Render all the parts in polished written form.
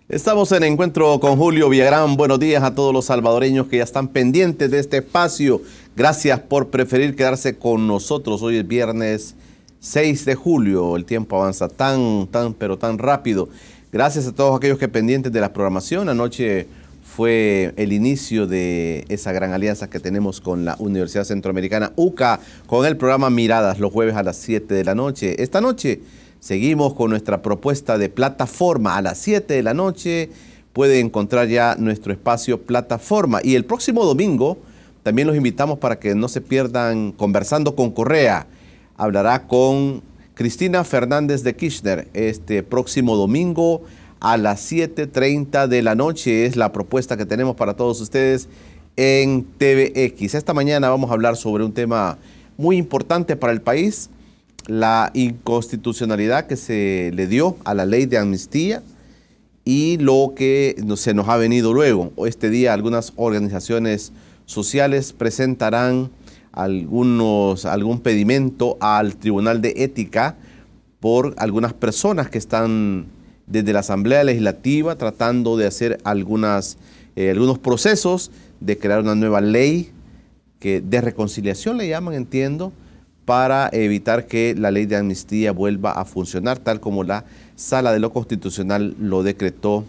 Estamos en Encuentro con Julio Villagrán. Buenos días a todos los salvadoreños que ya están pendientes de este espacio. Gracias por preferir quedarse con nosotros. Hoy es viernes 6 de julio. El tiempo avanza pero tan rápido. Gracias a todos aquellos que pendientes de la programación. Anoche fue el inicio de esa gran alianza que tenemos con la Universidad Centroamericana UCA, con el programa Miradas los jueves a las 7 de la noche. Esta noche seguimos con nuestra propuesta de plataforma. A las 7 de la noche puede encontrar ya nuestro espacio plataforma. Y el próximo domingo también los invitamos para que no se pierdan Conversando con Correa. Hablará con Cristina Fernández de Kirchner este próximo domingo a las 7:30 de la noche. Es la propuesta que tenemos para todos ustedes en TVX. Esta mañana vamos a hablar sobre un tema muy importante para el país: la inconstitucionalidad que se le dio a la ley de amnistía y lo que se nos ha venido luego. Este día algunas organizaciones sociales presentarán algún pedimento al Tribunal de Ética por algunas personas que están desde la Asamblea Legislativa tratando de hacer algunos procesos de crear una nueva ley que de reconciliación le llaman, entiendo, para evitar que la ley de amnistía vuelva a funcionar tal como la Sala de lo Constitucional lo decretó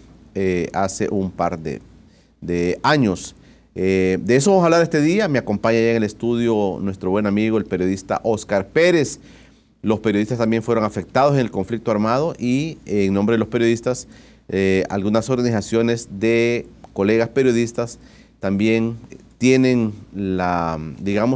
hace un par de años. De eso vamos a hablar este día. Me acompaña ya en el estudio nuestro buen amigo, el periodista Óscar Pérez. Los periodistas también fueron afectados en el conflicto armado y en nombre de los periodistas, algunas organizaciones de colegas periodistas también tienen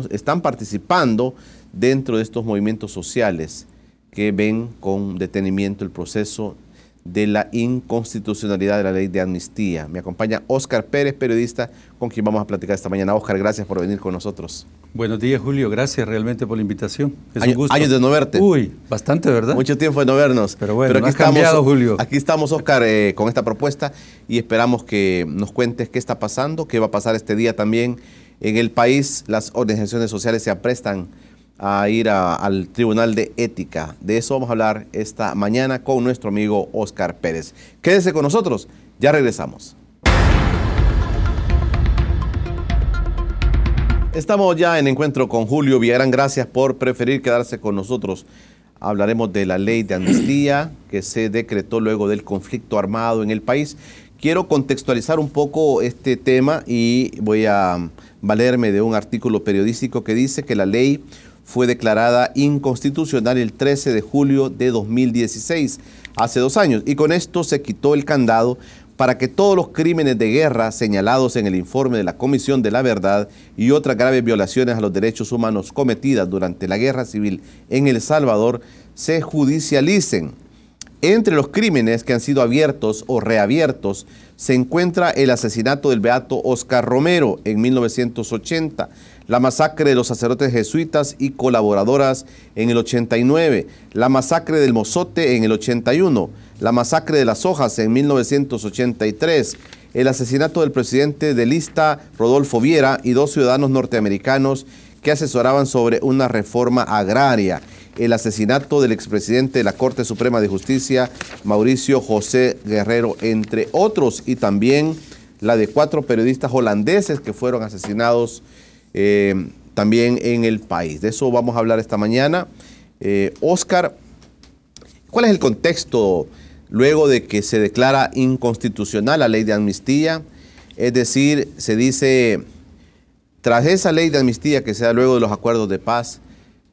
están participando dentro de estos movimientos sociales que ven con detenimiento el proceso de la inconstitucionalidad de la ley de amnistía. Me acompaña Óscar Pérez, periodista, con quien vamos a platicar esta mañana. Óscar, gracias por venir con nosotros. Buenos días, Julio. Gracias realmente por la invitación. Es un gusto. Años de no verte. Uy, bastante, ¿verdad? Mucho tiempo de no vernos. Pero bueno, aquí no has cambiado, Julio. Aquí estamos, Óscar, con esta propuesta y esperamos que nos cuentes qué está pasando, qué va a pasar este día también en el país. Las organizaciones sociales se aprestan a ir al Tribunal de Ética. De eso vamos a hablar esta mañana con nuestro amigo Óscar Pérez. Quédese con nosotros, ya regresamos. Estamos ya en Encuentro con Julio Villagrán. Gracias por preferir quedarse con nosotros. Hablaremos de la ley de amnistía que se decretó luego del conflicto armado en el país. Quiero contextualizar un poco este tema y voy a valerme de un artículo periodístico que dice que la ley fue declarada inconstitucional el 13 de julio de 2016, hace 2 años, y con esto se quitó el candado para que todos los crímenes de guerra señalados en el informe de la Comisión de la Verdad y otras graves violaciones a los derechos humanos cometidas durante la guerra civil en El Salvador se judicialicen. Entre los crímenes que han sido abiertos o reabiertos se encuentra el asesinato del beato Oscar Romero en 1980, la masacre de los sacerdotes jesuitas y colaboradoras en el 89, la masacre del Mozote en el 81, la masacre de Las Hojas en 1983, el asesinato del presidente de lista Rodolfo Viera y 2 ciudadanos norteamericanos que asesoraban sobre una reforma agraria, el asesinato del expresidente de la Corte Suprema de Justicia, Mauricio José Guerrero, entre otros, y también la de 4 periodistas holandeses que fueron asesinados también en el país. De eso vamos a hablar esta mañana. Óscar, ¿cuál es el contexto luego de que se declara inconstitucional la ley de amnistía? Es decir, se dice, tras esa ley de amnistía que se da luego de los acuerdos de paz,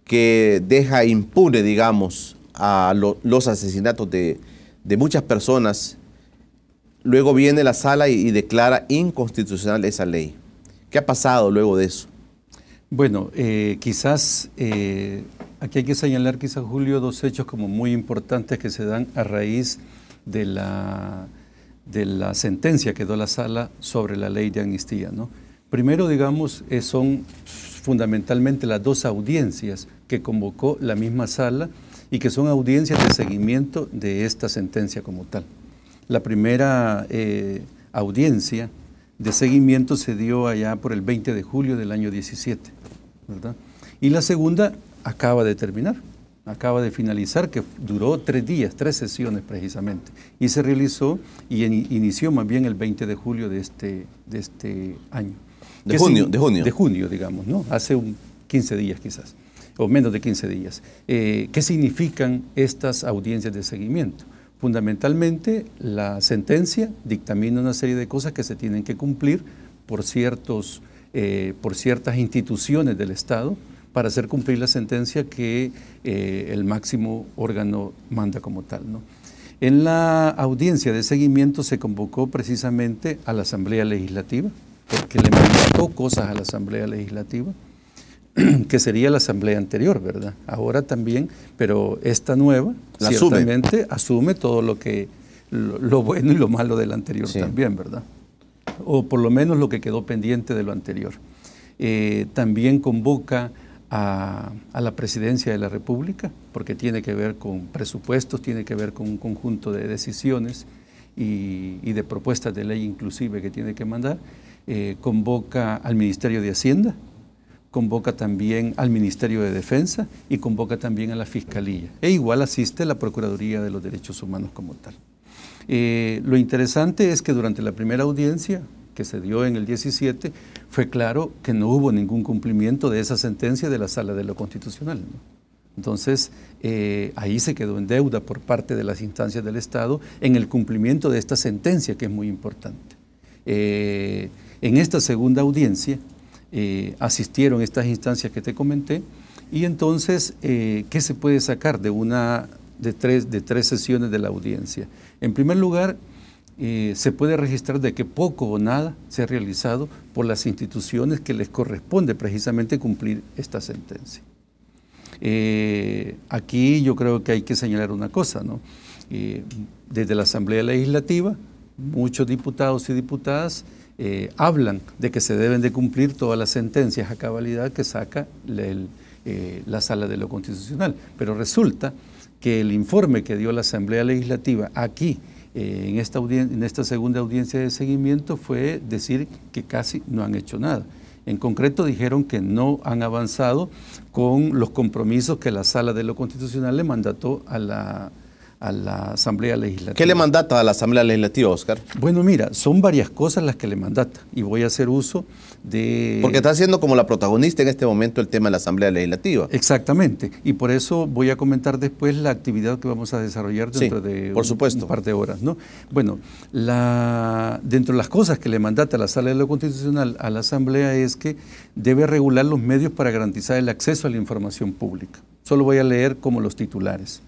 que deja impune, digamos, a los asesinatos de muchas personas, luego viene la sala y declara inconstitucional esa ley. ¿Qué ha pasado luego de eso? Bueno, quizás aquí hay que señalar, quizás, Julio, 2 hechos como muy importantes que se dan a raíz de la sentencia que dio la sala sobre la ley de amnistía, ¿no? Primero, digamos, son fundamentalmente las 2 audiencias que convocó la misma sala y que son audiencias de seguimiento de esta sentencia como tal. La primera audiencia de seguimiento se dio allá por el 20 de julio del año 17, ¿verdad? Y la segunda acaba de terminar, acaba de finalizar, que duró 3 días, 3 sesiones precisamente, y se realizó y inició más bien el 20 de julio de este año. De junio, digamos, ¿no? Hace 15 días quizás, o menos de 15 días. ¿Qué significan estas audiencias de seguimiento? Fundamentalmente, la sentencia dictamina una serie de cosas que se tienen que cumplir por ciertas instituciones del Estado para hacer cumplir la sentencia que el máximo órgano manda como tal, ¿no? En la audiencia de seguimiento se convocó precisamente a la Asamblea Legislativa, porque le mandató cosas a la Asamblea Legislativa, que sería la asamblea anterior, ¿verdad? Ahora también, pero esta nueva ciertamente asume todo lo bueno y lo malo del anterior también, ¿verdad? O por lo menos lo que quedó pendiente de lo anterior. También convoca a la Presidencia de la República, porque tiene que ver con presupuestos, tiene que ver con un conjunto de decisiones y de propuestas de ley inclusive que tiene que mandar. Convoca al Ministerio de Hacienda, convoca también al Ministerio de Defensa y convoca también a la Fiscalía. E igual asiste la Procuraduría de los Derechos Humanos como tal. Lo interesante es que durante la primera audiencia, que se dio en el 17, fue claro que no hubo ningún cumplimiento de esa sentencia de la Sala de lo Constitucional, ¿no? Entonces, ahí se quedó en deuda por parte de las instancias del Estado en el cumplimiento de esta sentencia, que es muy importante. En esta segunda audiencia, asistieron estas instancias que te comenté, y entonces, ¿qué se puede sacar de tres sesiones de la audiencia? En primer lugar, se puede registrar de que poco o nada se ha realizado por las instituciones que les corresponde precisamente cumplir esta sentencia. Aquí yo creo que hay que señalar una cosa, ¿no? Desde la Asamblea Legislativa, muchos diputados y diputadas hablan de que se deben de cumplir todas las sentencias a cabalidad que saca la Sala de lo Constitucional, pero resulta que el informe que dio la Asamblea Legislativa aquí, en esta segunda audiencia de seguimiento, fue decir que casi no han hecho nada. En concreto dijeron que no han avanzado con los compromisos que la Sala de lo Constitucional le mandató a la Asamblea Legislativa. ¿Qué le mandata a la Asamblea Legislativa, Oscar? Bueno, mira, son varias cosas las que le mandata y voy a hacer uso de... Porque está siendo como la protagonista en este momento el tema de la Asamblea Legislativa. Exactamente, y por eso voy a comentar después la actividad que vamos a desarrollar dentro de un par de horas, ¿no? Bueno, dentro de las cosas que le mandata la Sala de lo Constitucional a la Asamblea es que debe regular los medios para garantizar el acceso a la información pública. Solo voy a leer como los titulares.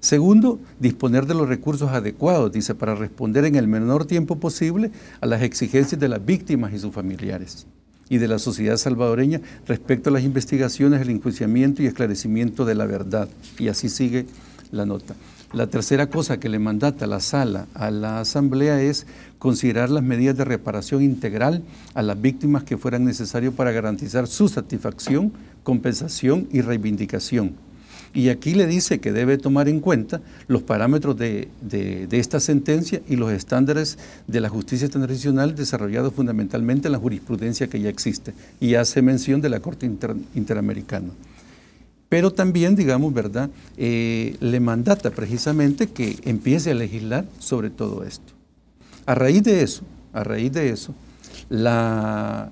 Segundo, disponer de los recursos adecuados, dice, para responder en el menor tiempo posible a las exigencias de las víctimas y sus familiares y de la sociedad salvadoreña respecto a las investigaciones, el enjuiciamiento y esclarecimiento de la verdad. Y así sigue la nota. La tercera cosa que le mandata la Sala a la Asamblea es considerar las medidas de reparación integral a las víctimas que fueran necesarias para garantizar su satisfacción, compensación y reivindicación. Y aquí le dice que debe tomar en cuenta los parámetros de esta sentencia y los estándares de la justicia transicional desarrollados fundamentalmente en la jurisprudencia que ya existe. Y hace mención de la Corte Interamericana. Pero también, digamos, ¿verdad?, le mandata precisamente que empiece a legislar sobre todo esto. A raíz de eso, la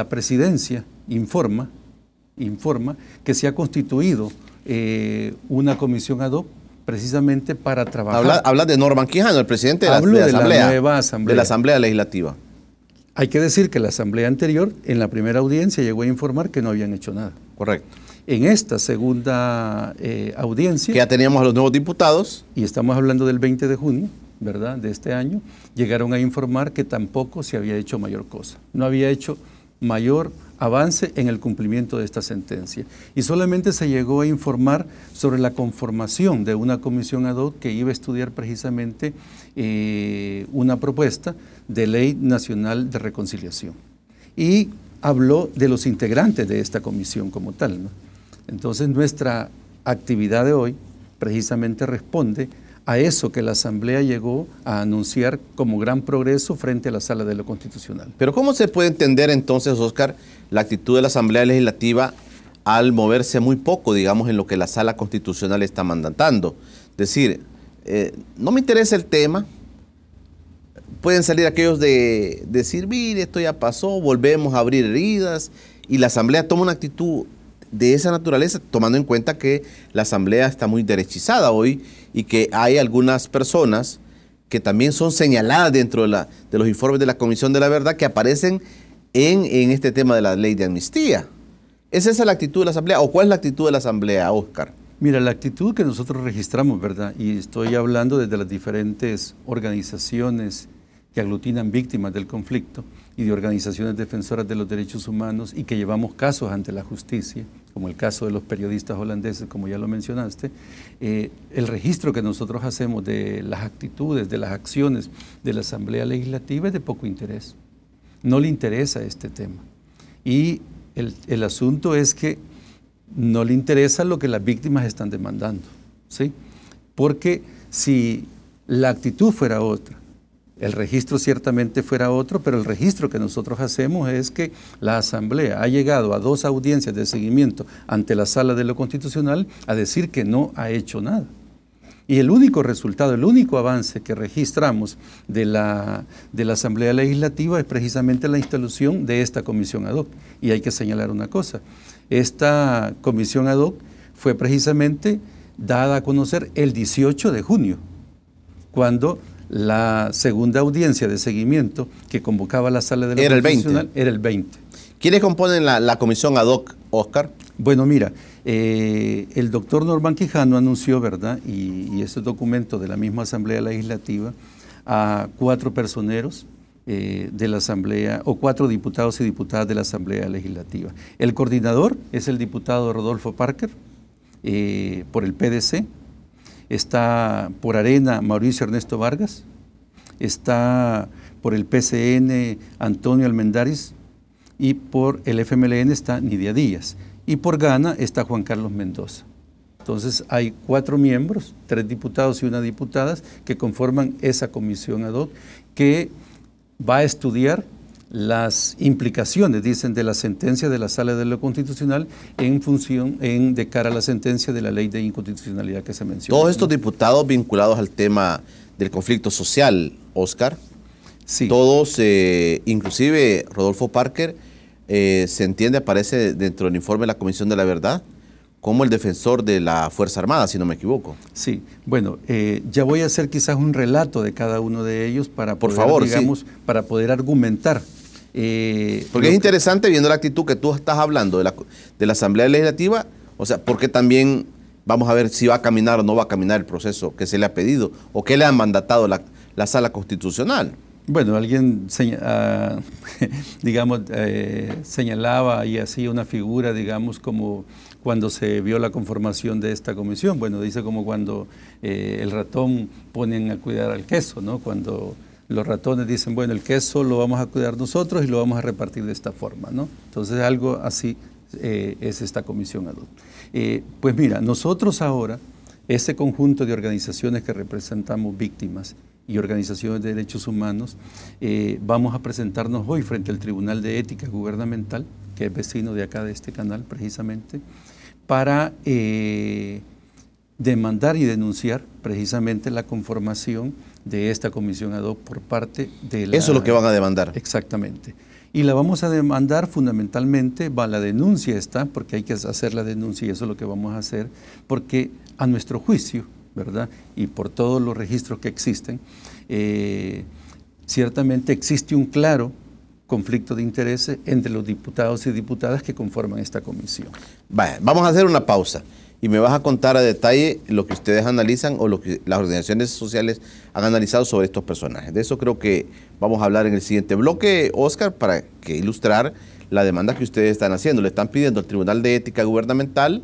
Presidencia informa que se ha constituido una comisión ad hoc precisamente para trabajar. Habla de Norman Quijano, el presidente de la nueva Asamblea. De la Asamblea Legislativa. Hay que decir que la Asamblea anterior, en la primera audiencia, llegó a informar que no habían hecho nada. Correcto. En esta segunda audiencia... Que ya teníamos a los nuevos diputados. Y estamos hablando del 20 de junio, ¿verdad?, de este año, llegaron a informar que tampoco se había hecho mayor cosa. No había hecho mayor avance en el cumplimiento de esta sentencia. Y solamente se llegó a informar sobre la conformación de una comisión ad hoc que iba a estudiar precisamente una propuesta de ley nacional de reconciliación. Y habló de los integrantes de esta comisión como tal, ¿no? Entonces nuestra actividad de hoy precisamente responde a eso que la Asamblea llegó a anunciar como gran progreso frente a la Sala de lo Constitucional. Pero ¿cómo se puede entender entonces, Oscar, la actitud de la Asamblea Legislativa al moverse muy poco, digamos, en lo que la Sala Constitucional está mandatando. Es decir, no me interesa el tema. Pueden salir aquellos de decir, mire, esto ya pasó, volvemos a abrir heridas, y la Asamblea toma una actitud de esa naturaleza, tomando en cuenta que la Asamblea está muy derechizada hoy y que hay algunas personas que también son señaladas dentro de los informes de la Comisión de la Verdad que aparecen en este tema de la ley de amnistía. ¿Es esa la actitud de la Asamblea o cuál es la actitud de la Asamblea, Óscar? Mira, la actitud que nosotros registramos, ¿verdad? Y estoy hablando desde las diferentes organizaciones que aglutinan víctimas del conflicto y de organizaciones defensoras de los derechos humanos y que llevamos casos ante la justicia, como el caso de los periodistas holandeses, como ya lo mencionaste. El registro que nosotros hacemos de las actitudes, de las acciones de la Asamblea Legislativa es de poco interés. No le interesa este tema. Y el asunto es que no le interesa lo que las víctimas están demandando, ¿sí? Porque si la actitud fuera otra, el registro ciertamente fuera otro, pero el registro que nosotros hacemos es que la Asamblea ha llegado a 2 audiencias de seguimiento ante la Sala de lo Constitucional a decir que no ha hecho nada. Y el único resultado, el único avance que registramos de la Asamblea Legislativa es precisamente la instalación de esta comisión ad hoc. Y hay que señalar una cosa, esta comisión ad hoc fue precisamente dada a conocer el 18 de junio, cuando la segunda audiencia de seguimiento que convocaba la Sala de lo Constitucional era el 20. ¿Quiénes componen la comisión ad hoc, Óscar? Bueno, mira, el doctor Norman Quijano anunció, ¿verdad? Y ese documento de la misma Asamblea Legislativa, a 4 personeros de la Asamblea, o 4 diputados y diputadas de la Asamblea Legislativa. El coordinador es el diputado Rodolfo Parker, por el PDC. Está por Arena Mauricio Ernesto Vargas, está por el PCN Antonio Almendaris y por el FMLN está Nidia Díaz y por Gana está Juan Carlos Mendoza. Entonces hay 4 miembros, 3 diputados y 1 diputada que conforman esa comisión ad hoc que va a estudiar las implicaciones, dicen, de la sentencia de la Sala de lo Constitucional de cara a la sentencia de la ley de inconstitucionalidad que se menciona. Todos estos diputados vinculados al tema del conflicto social, Óscar, sí. Todos, inclusive Rodolfo Parker, se entiende, aparece dentro del informe de la Comisión de la Verdad como el defensor de la Fuerza Armada, si no me equivoco. Sí, bueno, ya voy a hacer quizás un relato de cada uno de ellos para poder, por favor, digamos, sí, para poder argumentar. Porque es interesante viendo la actitud que tú estás hablando de la Asamblea Legislativa, o sea, porque también vamos a ver si va a caminar o no va a caminar el proceso que se le ha pedido o que le ha mandatado la Sala Constitucional. Bueno, alguien digamos, señalaba y hacía una figura, digamos, como cuando se vio la conformación de esta comisión. Bueno, dice como cuando el ratón ponen a cuidar al queso, ¿no? Cuando los ratones dicen, bueno, el queso lo vamos a cuidar nosotros y lo vamos a repartir de esta forma, ¿no? Entonces algo así es esta comisión ad hoc. Pues mira, nosotros ahora, este conjunto de organizaciones que representamos víctimas y organizaciones de derechos humanos, vamos a presentarnos hoy frente al Tribunal de Ética Gubernamental, que es vecino de acá de este canal precisamente, para demandar y denunciar precisamente la conformación de esta comisión ad hoc por parte de la... Eso es lo que van a demandar. Exactamente. Y la vamos a demandar fundamentalmente, la denuncia está, porque hay que hacer la denuncia y eso es lo que vamos a hacer, porque a nuestro juicio, ¿verdad? Y por todos los registros que existen, ciertamente existe un claro conflicto de intereses entre los diputados y diputadas que conforman esta comisión. Vale, vamos a hacer una pausa y me vas a contar a detalle lo que ustedes analizan o lo que las organizaciones sociales han analizado sobre estos personajes. De eso creo que vamos a hablar en el siguiente bloque, Óscar, para que ilustrar la demanda que ustedes están haciendo. Le están pidiendo al Tribunal de Ética Gubernamental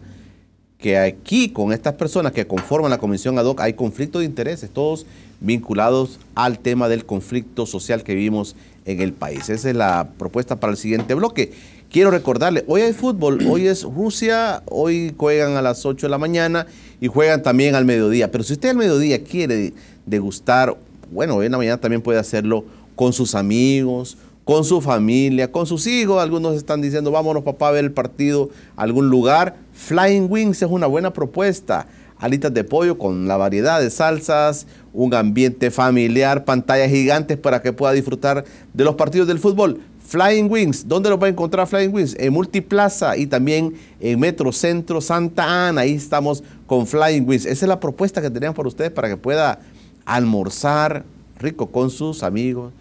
que aquí con estas personas que conforman la comisión ad hoc hay conflicto de intereses, todos vinculados al tema del conflicto social que vivimos en el país. Esa es la propuesta para el siguiente bloque. Quiero recordarle, hoy hay fútbol, hoy es Rusia, hoy juegan a las 8 de la mañana y juegan también al mediodía. Pero si usted al mediodía quiere degustar, bueno, hoy en la mañana también puede hacerlo con sus amigos, con su familia, con sus hijos. Algunos están diciendo, vámonos papá a ver el partido a algún lugar. Flying Wings es una buena propuesta. Alitas de pollo con la variedad de salsas, un ambiente familiar, pantallas gigantes para que pueda disfrutar de los partidos del fútbol. Flying Wings, ¿dónde lo va a encontrar Flying Wings? En Multiplaza y también en Metrocentro Santa Ana. Ahí estamos con Flying Wings. Esa es la propuesta que teníamos para ustedes para que pueda almorzar rico con sus amigos,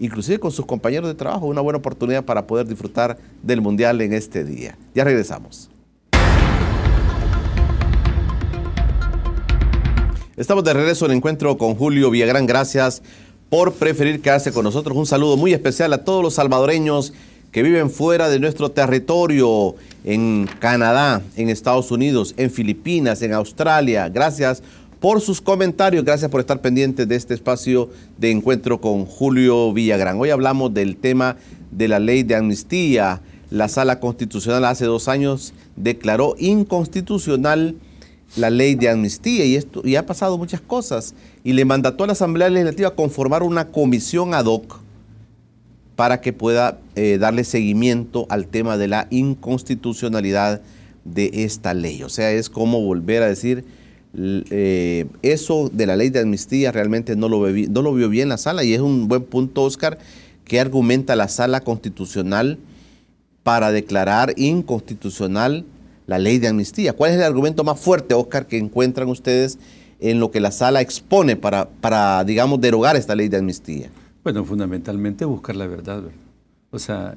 inclusive con sus compañeros de trabajo. Una buena oportunidad para poder disfrutar del Mundial en este día. Ya regresamos. Estamos de regreso en Encuentro con Julio Villagrán. Gracias por preferir quedarse con nosotros. Un saludo muy especial a todos los salvadoreños que viven fuera de nuestro territorio, en Canadá, en Estados Unidos, en Filipinas, en Australia. Gracias por sus comentarios, gracias por estar pendientes de este espacio de Encuentro con Julio Villagrán. Hoy hablamos del tema de la ley de amnistía. La Sala Constitucional hace 2 años declaró inconstitucional la ley de amnistía y ha pasado muchas cosas y le mandató a la Asamblea Legislativa conformar una comisión ad hoc para que pueda darle seguimiento al tema de la inconstitucionalidad de esta ley. O sea, es como volver a decir, eso de la ley de amnistía realmente no lo vio bien la Sala, y es un buen punto, Oscar, que argumenta la Sala Constitucional para declarar inconstitucional la ley de amnistía. ¿Cuál es el argumento más fuerte, Oscar, que encuentran ustedes en lo que la Sala expone para digamos, derogar esta ley de amnistía? Bueno, fundamentalmente buscar la verdad, ¿verdad? O sea,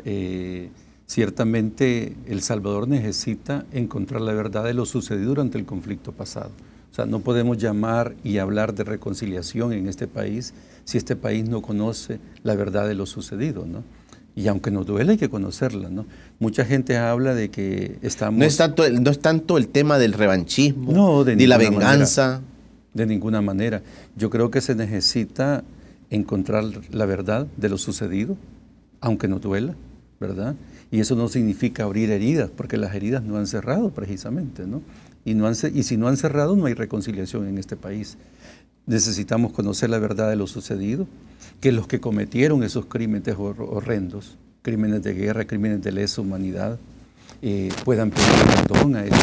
ciertamente El Salvador necesita encontrar la verdad de lo sucedido durante el conflicto pasado. O sea, no podemos llamar y hablar de reconciliación en este país si este país no conoce la verdad de lo sucedido, ¿no? Y aunque nos duele, hay que conocerla, ¿no? Mucha gente habla de que estamos... No es tanto el tema del revanchismo, ni la venganza. De ninguna manera. Yo creo que se necesita encontrar la verdad de lo sucedido, aunque nos duela, ¿verdad? Y eso no significa abrir heridas, porque las heridas no han cerrado precisamente, ¿no? Y si no han cerrado, no hay reconciliación en este país. Necesitamos conocer la verdad de lo sucedido, que los que cometieron esos crímenes horrendos, crímenes de guerra, crímenes de lesa humanidad, puedan pedir perdón a ellos.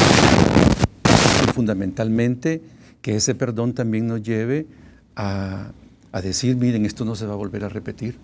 Y fundamentalmente, que ese perdón también nos lleve a decir, miren, esto no se va a volver a repetir,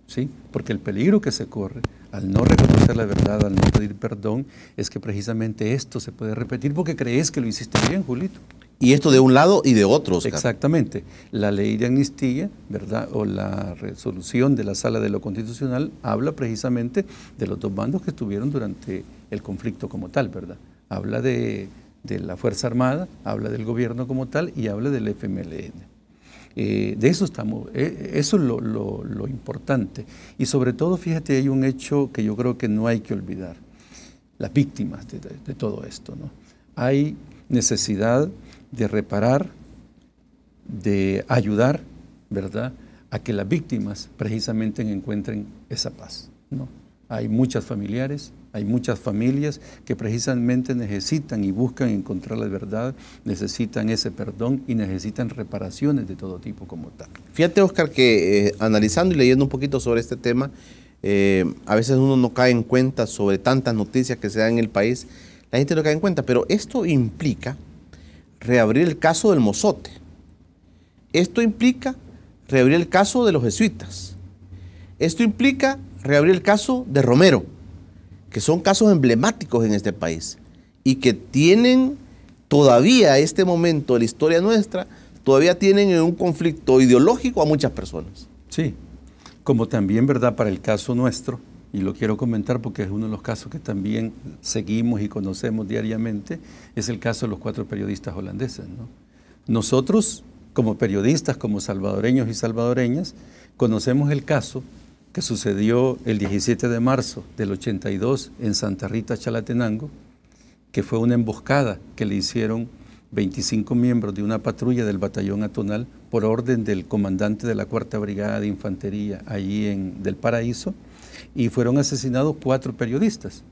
¿sí? Porque el peligro que se corre al no reconocer la verdad, al no pedir perdón, es que precisamente esto se puede repetir porque crees que lo hiciste bien, Julito. Y esto de un lado y de otro, Oscar. Exactamente. La ley de amnistía, ¿verdad? O la resolución de la Sala de lo Constitucional habla precisamente de los dos bandos que estuvieron durante el conflicto como tal, ¿verdad? Habla de la Fuerza Armada, habla del gobierno como tal y habla del FMLN. De eso estamos, eso es lo importante. Y sobre todo, fíjate, hay un hecho que yo creo que no hay que olvidar. Las víctimas de todo esto, ¿no? Hay necesidad de reparar, de ayudar, ¿verdad?, a que las víctimas precisamente encuentren esa paz, ¿no? Hay muchas familiares, hay muchas familias que precisamente necesitan y buscan encontrar la verdad, necesitan ese perdón y necesitan reparaciones de todo tipo como tal. Fíjate, Oscar, que analizando y leyendo un poquito sobre este tema, a veces uno no cae en cuenta sobre tantas noticias que se dan en el país, la gente no cae en cuenta, pero esto implica reabrir el caso del Mozote. Esto implica reabrir el caso de los jesuitas. Esto implica reabrir el caso de Romero, que son casos emblemáticos en este país y que tienen todavía a este momento de la historia nuestra, todavía tienen en un conflicto ideológico a muchas personas. Sí, como también, ¿verdad?, para el caso nuestro, y lo quiero comentar porque es uno de los casos que también seguimos y conocemos diariamente, es el caso de los 4 periodistas holandeses, ¿no? Nosotros, como periodistas, como salvadoreños y salvadoreñas, conocemos el caso que sucedió el 17 de marzo del 82 en Santa Rita, Chalatenango, que fue una emboscada que le hicieron 25 miembros de una patrulla del batallón Atonal por orden del comandante de la 4ª Brigada de Infantería allí del Paraíso, y fueron asesinados 4 periodistas,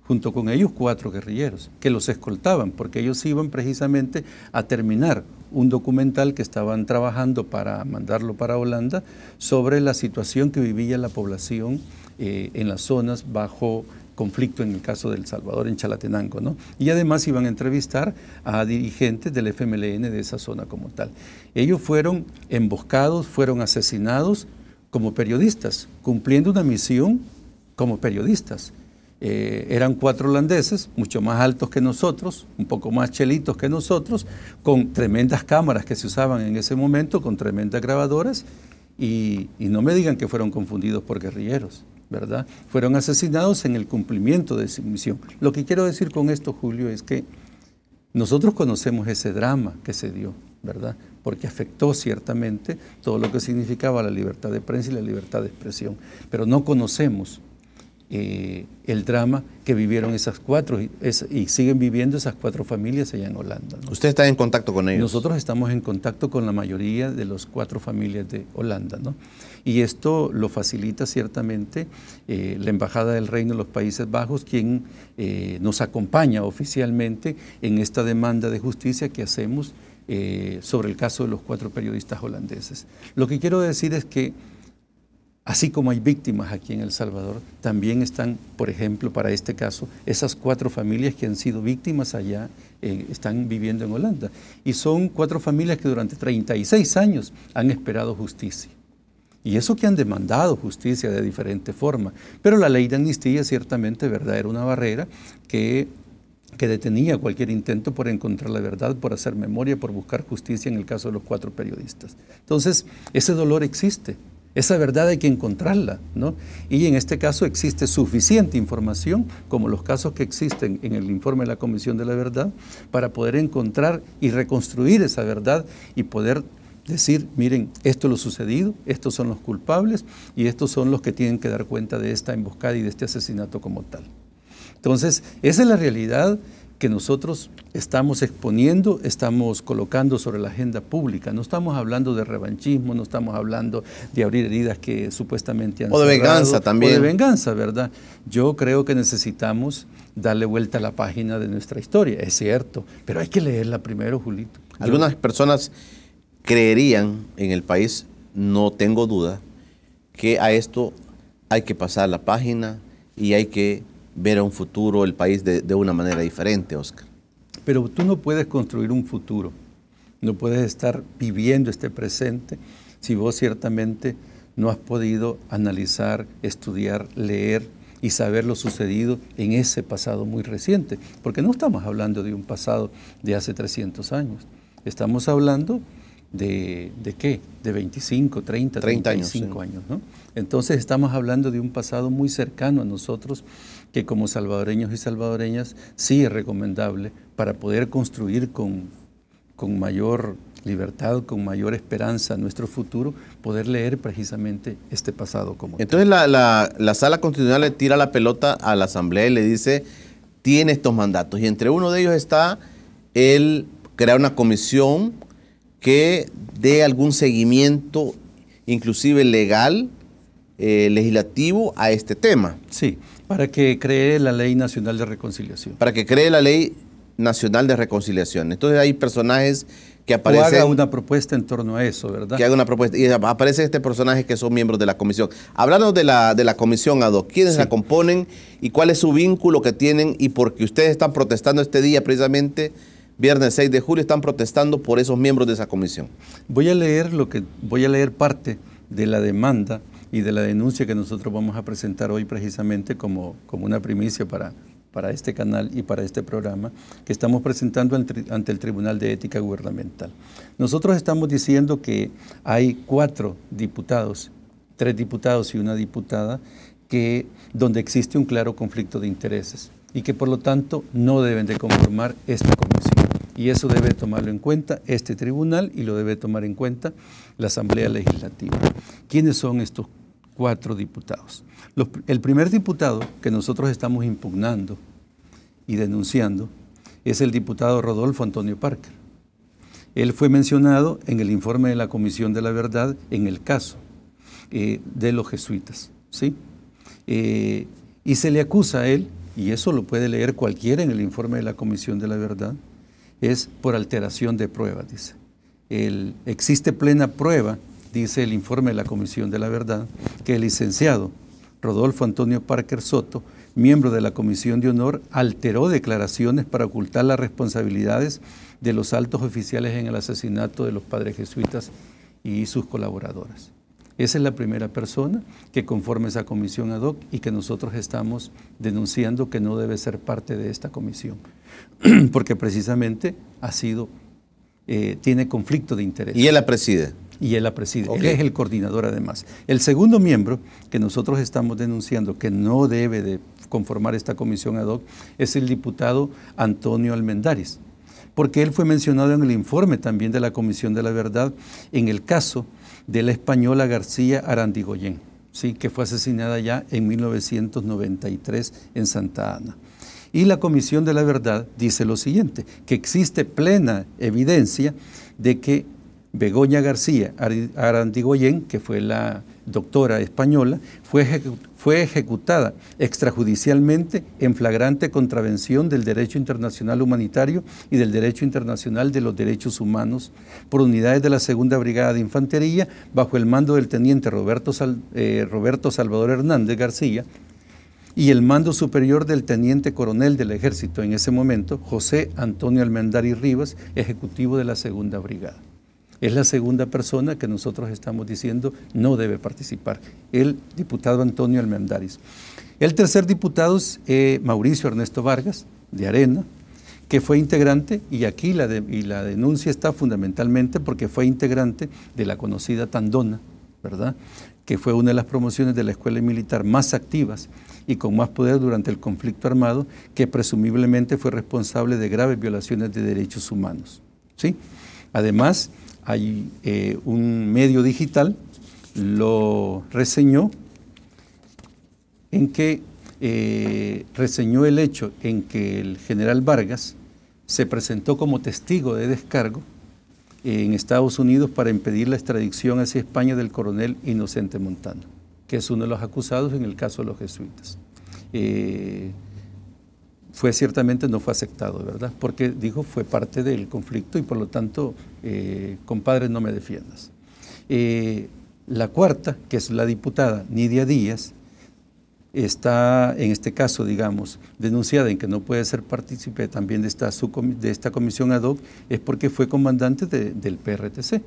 junto con ellos 4 guerrilleros que los escoltaban, porque ellos iban precisamente a terminar un documental que estaban trabajando para mandarlo para Holanda sobre la situación que vivía la población en las zonas bajo conflicto, en el caso de El Salvador, en Chalatenango, ¿no? Y además iban a entrevistar a dirigentes del FMLN de esa zona como tal. Ellos fueron emboscados, fueron asesinados como periodistas, cumpliendo una misión como periodistas. Eran 4 holandeses, mucho más altos que nosotros, un poco más chelitos que nosotros, con tremendas cámaras que se usaban en ese momento, con tremendas grabadoras, y no me digan que fueron confundidos por guerrilleros, ¿verdad? Fueron asesinados en el cumplimiento de su misión. Lo que quiero decir con esto, Julio, es que nosotros conocemos ese drama que se dio, ¿verdad? Porque afectó ciertamente todo lo que significaba la libertad de prensa y la libertad de expresión, pero no conocemos el drama que vivieron esas 4 y siguen viviendo esas 4 familias allá en Holanda, ¿no? ¿Usted está en contacto con ellos? Nosotros estamos en contacto con la mayoría de las 4 familias de Holanda, ¿no? Y esto lo facilita ciertamente la Embajada del Reino de los Países Bajos, quien nos acompaña oficialmente en esta demanda de justicia que hacemos sobre el caso de los 4 periodistas holandeses. Lo que quiero decir es que así como hay víctimas aquí en El Salvador, también están, por ejemplo, para este caso, esas 4 familias que han sido víctimas allá, están viviendo en Holanda. Y son 4 familias que durante 36 años han esperado justicia. Y eso que han demandado justicia de diferente forma. Pero la ley de amnistía ciertamente, ¿verdad?, era una barrera que detenía cualquier intento por encontrar la verdad, por hacer memoria, por buscar justicia en el caso de los 4 periodistas. Entonces, ese dolor existe. Esa verdad hay que encontrarla, ¿no? Y en este caso existe suficiente información, como los casos que existen en el informe de la Comisión de la Verdad, para poder encontrar y reconstruir esa verdad y poder decir, miren, esto es lo sucedido, estos son los culpables y estos son los que tienen que dar cuenta de esta emboscada y de este asesinato como tal. Entonces, esa es la realidad que nosotros estamos exponiendo, estamos colocando sobre la agenda pública. No estamos hablando de revanchismo, no estamos hablando de abrir heridas que supuestamente han cerrado. O de venganza también. O de venganza, ¿verdad? Yo creo que necesitamos darle vuelta a la página de nuestra historia, es cierto, pero hay que leerla primero, Julito. Algunas personas creerían en el país, no tengo duda, que a esto hay que pasar la página y hay que ver a un futuro el país de una manera diferente, Oscar. Pero tú no puedes construir un futuro, no puedes estar viviendo este presente si vos ciertamente no has podido analizar, estudiar, leer y saber lo sucedido en ese pasado muy reciente. Porque no estamos hablando de un pasado de hace 300 años, estamos hablando ¿de qué? De 25, 30, 35 años, ¿no? Entonces estamos hablando de un pasado muy cercano a nosotros que como salvadoreños y salvadoreñas sí es recomendable para poder construir con mayor libertad, con mayor esperanza nuestro futuro, poder leer precisamente este pasado como Entonces la Sala Constitucional le tira la pelota a la Asamblea y le dice, tiene estos mandatos, y entre uno de ellos está el crear una comisión que dé algún seguimiento, inclusive legal, legislativo, a este tema. Sí, para que cree la Ley Nacional de Reconciliación. Para que cree la Ley Nacional de Reconciliación. Entonces hay personajes que aparecen... O haga una propuesta en torno a eso, ¿verdad? Que haga una propuesta. Y aparece este personaje que son miembros de la comisión. Háblanos de la comisión ad hoc. ¿Quiénes la componen y cuál es su vínculo que tienen? Y porque ustedes están protestando este día precisamente... Viernes 6 de julio están protestando por esos miembros de esa comisión. Voy a leer parte de la demanda y de la denuncia que nosotros vamos a presentar hoy precisamente como una primicia para este canal y para este programa que estamos presentando ante el Tribunal de Ética Gubernamental. Nosotros estamos diciendo que hay 4 diputados, 3 diputados y una diputada, donde existe un claro conflicto de intereses y que por lo tanto no deben de conformar esta comisión. Y eso debe tomarlo en cuenta este tribunal y lo debe tomar en cuenta la Asamblea Legislativa. ¿Quiénes son estos 4 diputados? El primer diputado que nosotros estamos impugnando y denunciando es el diputado Rodolfo Antonio Parker. Él fue mencionado en el informe de la Comisión de la Verdad en el caso de los jesuitas, ¿sí? Y se le acusa a él y eso lo puede leer cualquiera en el informe de la Comisión de la Verdad, es por alteración de pruebas, dice. Existe plena prueba, dice el informe de la Comisión de la Verdad, que el licenciado Rodolfo Antonio Parker Soto, miembro de la Comisión de Honor, alteró declaraciones para ocultar las responsabilidades de los altos oficiales en el asesinato de los padres jesuitas y sus colaboradoras. Esa es la primera persona que conforma esa comisión ad hoc y que nosotros estamos denunciando que no debe ser parte de esta comisión, porque precisamente tiene conflicto de interés. ¿Y él la preside? Y él la preside. Okay. Él es el coordinador además. El segundo miembro que nosotros estamos denunciando que no debe de conformar esta comisión ad hoc es el diputado Antonio Almendaris, porque él fue mencionado en el informe también de la Comisión de la Verdad en el caso de la española García Arandigoyen, ¿sí?, que fue asesinada ya en 1993 en Santa Ana. Y la Comisión de la Verdad dice lo siguiente, que existe plena evidencia de que Begoña García Arandigoyen, que fue la doctora española, fue ejecutada extrajudicialmente en flagrante contravención del derecho internacional humanitario y del derecho internacional de los derechos humanos por unidades de la Segunda Brigada de Infantería bajo el mando del teniente Roberto Salvador Hernández García y el mando superior del teniente coronel del Ejército en ese momento, José Antonio Almendaris Rivas, ejecutivo de la Segunda Brigada. Es la segunda persona que nosotros estamos diciendo no debe participar, el diputado Antonio Almendaris. El tercer diputado es Mauricio Ernesto Vargas, de Arena, que fue integrante, y aquí la denuncia está fundamentalmente porque fue integrante de la conocida Tandona, ¿verdad?, que fue una de las promociones de la escuela militar más activas y con más poder durante el conflicto armado, que presumiblemente fue responsable de graves violaciones de derechos humanos, ¿sí? Además, hay un medio digital, lo reseñó, reseñó el hecho en que el general Vargas se presentó como testigo de descargo en Estados Unidos para impedir la extradición hacia España del coronel Inocente Montano, que es uno de los acusados en el caso de los jesuitas. Ciertamente no fue aceptado, ¿verdad? Porque dijo, fue parte del conflicto y por lo tanto, compadre, no me defiendas. La cuarta, que es la diputada Nidia Díaz, está en este caso, digamos, denunciada en que no puede ser partícipe también de esta comisión ad hoc, es porque fue comandante del PRTC.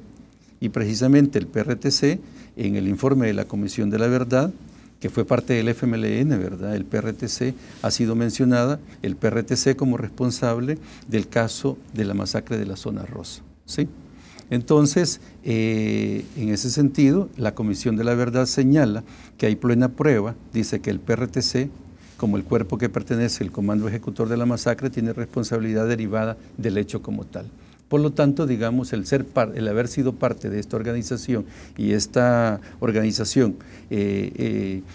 Y precisamente el PRTC, en el informe de la Comisión de la Verdad, que fue parte del FMLN, ¿verdad?, el PRTC, ha sido mencionada el PRTC como responsable del caso de la masacre de la Zona Rosa, ¿sí? Entonces, en ese sentido, la Comisión de la Verdad señala que hay plena prueba, dice que el PRTC, como el cuerpo que pertenece al comando ejecutor de la masacre, tiene responsabilidad derivada del hecho como tal. Por lo tanto, digamos, el haber sido parte de esta organización y esta organización,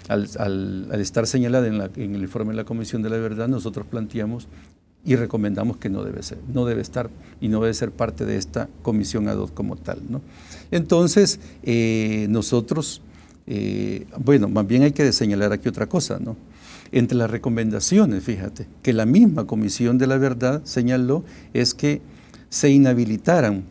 al estar señalada en el informe de la Comisión de la Verdad, nosotros planteamos y recomendamos que no debe estar y no debe ser parte de esta comisión ad hoc como tal, ¿no? Entonces, nosotros, bueno, más bien hay que señalar aquí otra cosa, ¿no? Entre las recomendaciones, fíjate, que la misma Comisión de la Verdad señaló es que se inhabilitaran,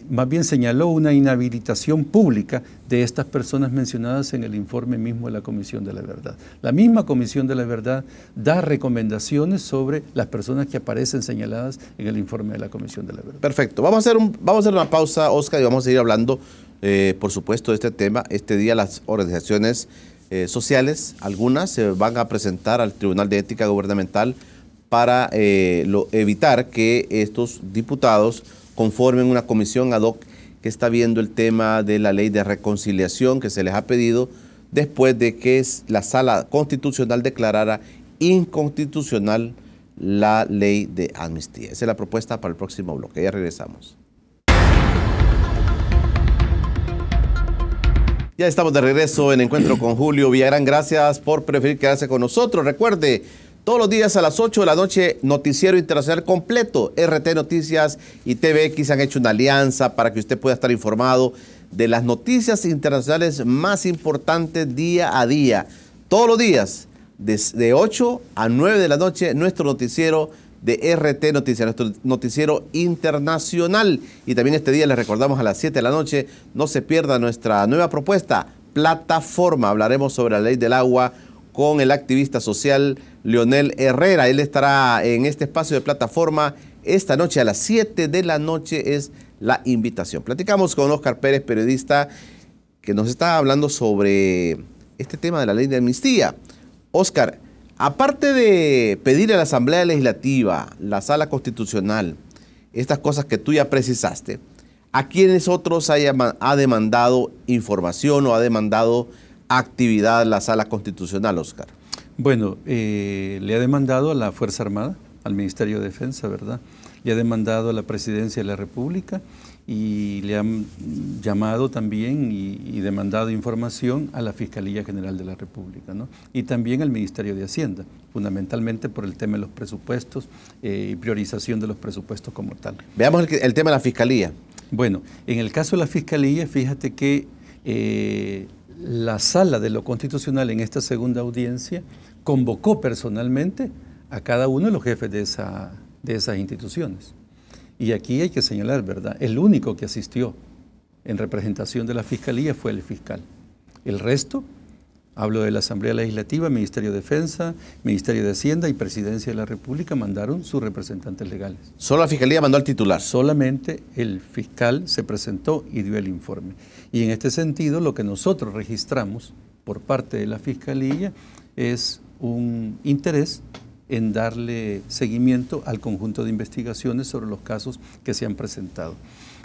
más bien señaló una inhabilitación pública de estas personas mencionadas en el informe mismo de la Comisión de la Verdad. La misma Comisión de la Verdad da recomendaciones sobre las personas que aparecen señaladas en el informe de la Comisión de la Verdad. Perfecto. Vamos a hacer una pausa, Oscar, y vamos a seguir hablando, por supuesto, de este tema. Este día las organizaciones sociales, algunas se van a presentar al Tribunal de Ética Gubernamental para evitar que estos diputados conformen una comisión ad hoc que está viendo el tema de la ley de reconciliación que se les ha pedido después de que la Sala Constitucional declarara inconstitucional la ley de amnistía. Esa es la propuesta para el próximo bloque. Ya regresamos. Ya estamos de regreso en Encuentro con Julio Villagrán. Gracias por preferir quedarse con nosotros. Recuerde, todos los días a las 8 de la noche, Noticiero Internacional completo. RT Noticias y TVX han hecho una alianza para que usted pueda estar informado de las noticias internacionales más importantes día a día. Todos los días de 8 a 9 de la noche, nuestro noticiero de RT Noticias, nuestro noticiero internacional. Y también este día les recordamos a las 7 de la noche, no se pierda nuestra nueva propuesta, Plataforma. Hablaremos sobre la ley del agua con el activista social Leonel Herrera. Él estará en este espacio de Plataforma esta noche a las 7 de la noche, es la invitación. Platicamos con Óscar Pérez, periodista, que nos está hablando sobre este tema de la ley de amnistía. Óscar, aparte de pedir a la Asamblea Legislativa, la Sala Constitucional, estas cosas que tú ya precisaste, ¿a quiénes otros ha demandado información o ha demandado actividad la Sala Constitucional, Óscar? Bueno, le ha demandado a la Fuerza Armada, al Ministerio de Defensa, ¿verdad? Le ha demandado a la Presidencia de la República y le han llamado también y demandado información a la Fiscalía General de la República, ¿no? Y también al Ministerio de Hacienda, fundamentalmente por el tema de los presupuestos y priorización de los presupuestos como tal. Veamos el tema de la Fiscalía. Bueno, en el caso de la Fiscalía, fíjate que la Sala de lo Constitucional en esta segunda audiencia convocó personalmente a cada uno de los jefes de esas instituciones. Y aquí hay que señalar, ¿verdad? El único que asistió en representación de la Fiscalía fue el fiscal. El resto, hablo de la Asamblea Legislativa, Ministerio de Defensa, Ministerio de Hacienda y Presidencia de la República, mandaron sus representantes legales. ¿Solo la Fiscalía mandó al titular? Solamente el fiscal se presentó y dio el informe. Y en este sentido, lo que nosotros registramos por parte de la Fiscalía es un interés en darle seguimiento al conjunto de investigaciones sobre los casos que se han presentado.